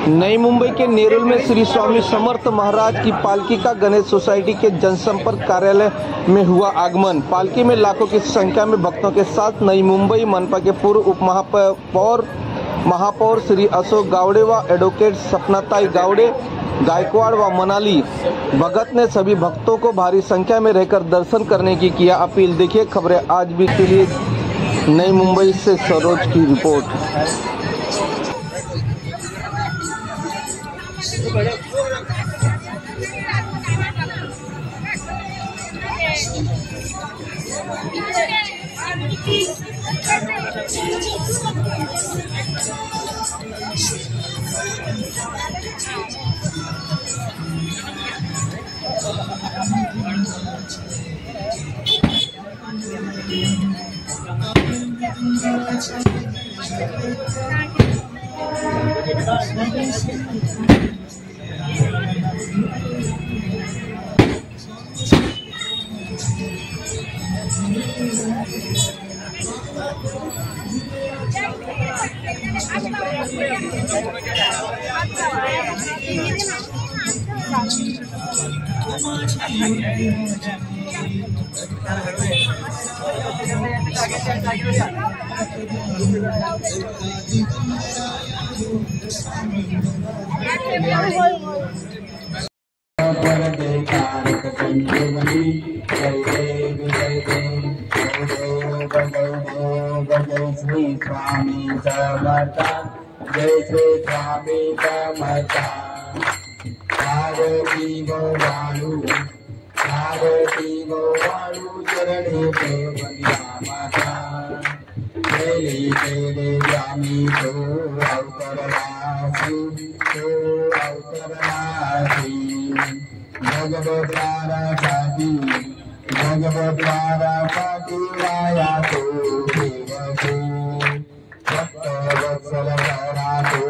नई मुंबई के नेरुल में श्री स्वामी समर्थ महाराज की पालकी का गणेश सोसाइटी के जनसंपर्क कार्यालय में हुआ आगमन। पालकी में लाखों की संख्या में भक्तों के साथ नई मुंबई मनपा के पूर्व उप महापौर श्री अशोक गावड़े व एडवोकेट सपनाताई गावड़े गायकवाड़ व मनाली भगत ने सभी भक्तों को भारी संख्या में रहकर दर्शन करने की किया अपील। देखिए खबरें आज भी के लिए नई मुंबई से सरोज की रिपोर्ट। श्री स्वामी समर्थ, जय श्री स्वामी समर्थ। भारती गोवालू चरणी पे बंदिया माता, तेरी तेरे स्वामी तो अवतरवासी, भगवद्वारा पाती माया तो देवसी, भक्त वत्सल करा तो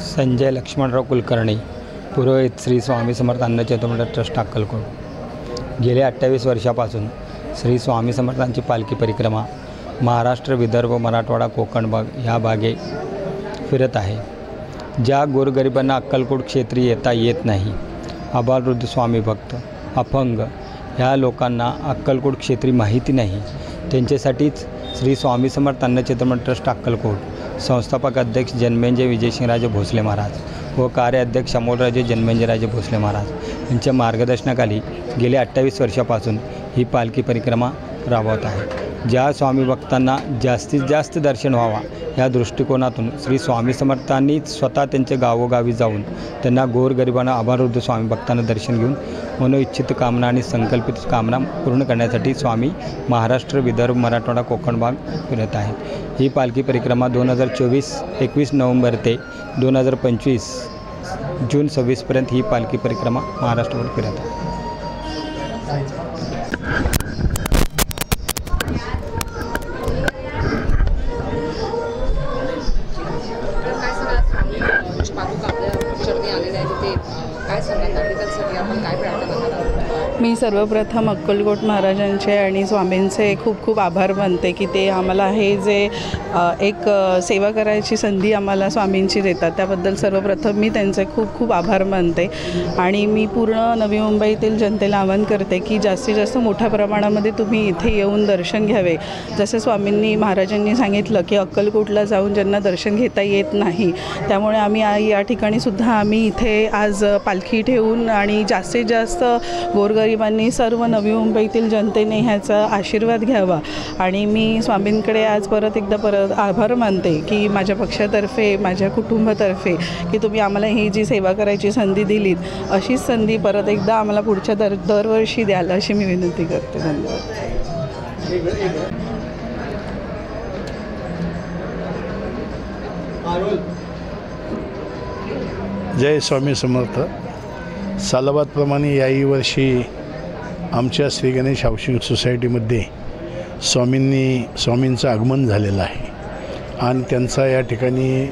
संजय लक्ष्मणराव कुलकर्णी, पुरोहित श्री स्वामी समर्थ अन्नचेतोमंडळ ट्रस्ट अक्कलकोट। गेल्या 28 वर्षापासून श्री स्वामी समर्थांची पालखी परिक्रमा महाराष्ट्र, विदर्भ, मराठवाडा, कोकण भाग ह्या भागे फिरत आहे। ज्या गोरगरिबांना अक्कलकोट क्षेत्री येता येत नाही, आबालवृद्ध स्वामी भक्त, अपंग ह्या लोकांना अक्कलकोट क्षेत्री माहिती नाही, त्यांच्यासाठीच श्री स्वामी समर्थ अन्नचेतोमंडळ ट्रस्ट अक्कलकोट संस्थापक अध्यक्ष जन्मेंजय विजयसिंहराजे भोसले महाराज व कार्याध्यक्ष अमोलराजे जन्मेंजयराजे भोसले महाराज यांच्या मार्गदर्शनाखाली गेल्या 28 वर्षापासून ही पालखी परिक्रमा राबवत आहे। ज्या स्वामी भक्तांना जास्तीत जास्त दर्शन व्हावा या दृष्टिकोनातून श्री स्वामी समर्थांनी स्वतः त्यांच्या गावोगावी जाऊन त्यांना गोरगरिबांना, आबालवृद्ध स्वामी भक्तांना दर्शन घेऊन मनोइच्छित कामना आणि संकल्पित कामना पूर्ण करण्यासाठी स्वामी महाराष्ट्र, विदर्भ, मराठवाडा, कोकण भाग फिरत आहेत। ही पालखी परिक्रमा 21 नोव्हेंबर ते 2025 जून 26पर्यंत ही पालखी परिक्रमा महाराष्ट्रभर फिरत आहे। मी सर्वप्रथम अक्कलकोट महाराजांचे आणि स्वामींचे खूप खूप आभार मानते की ते आम्हाला हे जे एक सेवा करायची संधी आम्हाला स्वामींची देतात, त्याबद्दल सर्वप्रथम मी त्यांचे खूप खूप आभार मानते। आणि मी पूर्ण नवी मुंबईतील जनतेला आवाहन करते की जास्तीत जास्त मोठ्या प्रमाणामध्ये तुम्ही इथे येऊन दर्शन घ्यावे। जसे स्वामींनी महाराजांनी सांगितलं की अक्कलकोटला जाऊन ज्यांना दर्शन घेता येत नाही, त्यामुळे आम्ही या ठिकाणी सुद्धा आम्ही इथे आज पालखी ठेवून आणि जास्तीत जास्त गोरगरिबांनी, सर्व नवी मुंबईतील जनतेने ह्याचा आशीर्वाद घ्यावा। आणि मी स्वामींकडे आज परत एकदा आभार मानते की माझ्या पक्षातर्फे, माझ्या कुटुंबातर्फे की तुम्ही आम्हाला ही जी सेवा करायची संधी दिलीत, अशीच संधी परत एकदा आम्हाला पुढच्या दरवर्षी द्याल अशी मी विनंती करते। धन्यवाद। जय स्वामी समर्थ। सालाबादप्रमाणे याही वर्षी आमच्या श्री गणेश हाऊसिंग सोसायटीमध्ये स्वामींचं आगमन झालेलं आहे आणि त्यांचा या ठिकाणी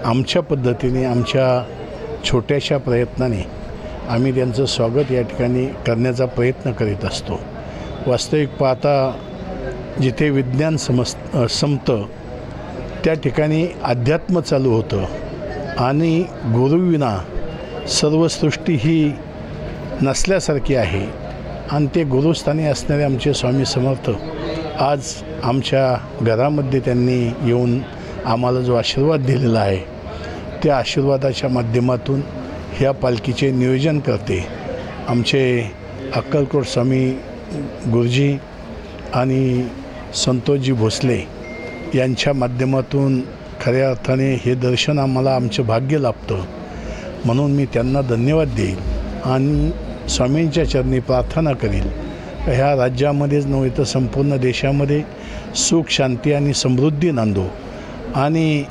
आमच्या पद्धतीने, आमच्या छोट्याशा प्रयत्नाने आम्ही त्यांचं स्वागत या ठिकाणी करण्याचा प्रयत्न करीत असतो। वास्तविक पाहता जिथे विज्ञान संपतं त्या ठिकाणी अध्यात्म चालू होतं आणि गुरुविना सर्व सृष्टी ही नसल्यासारखी आहे आणि ते गुरुस्थानी असणारे आमचे स्वामी समर्थ आज आमच्या घरामध्ये त्यांनी येऊन आम्हाला जो आशीर्वाद दिलेला आहे, त्या आशीर्वादाच्या माध्यमातून ह्या पालखीचे नियोजन करते आमचे अक्कलकोट स्वामी गुरुजी आणि संतोषजी भोसले यांच्या माध्यमातून खऱ्या अर्थाने हे दर्शन आम्हाला आमचं भाग्य लाभतं। म्हणून मी त्यांना धन्यवाद देईल आणि स्वामींच्या चरणी प्रार्थना करील ह्या राज्यामध्येच नव्हे तर संपूर्ण देशामध्ये सुख, शांती आणि समृद्धी नांदो आणि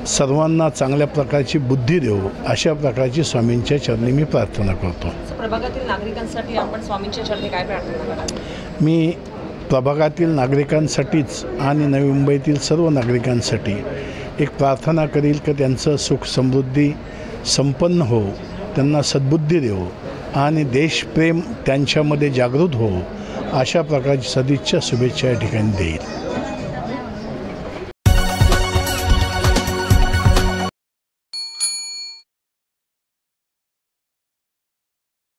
सर्वांना चांगल्या प्रकारची बुद्धी देऊ, अशा प्रकारची स्वामींच्या चरणी मी प्रार्थना करतो। प्रभागातील नागरिकांसाठी आपण स्वामींच्या चरणी काय प्रार्थना कराल? मी प्रभागातील नागरिकांसाठीच आणि नवी मुंबईतील सर्व नागरिकांसाठी एक प्रार्थना करील की त्यांचं सुख समृद्धी संपन्न हो, त्यांना सद्बुद्धी देऊ आणि देशप्रेम त्यांच्यामध्ये जागृत हो, अशा प्रकारची सदिच्छा शुभेच्छा या ठिकाणी देईल।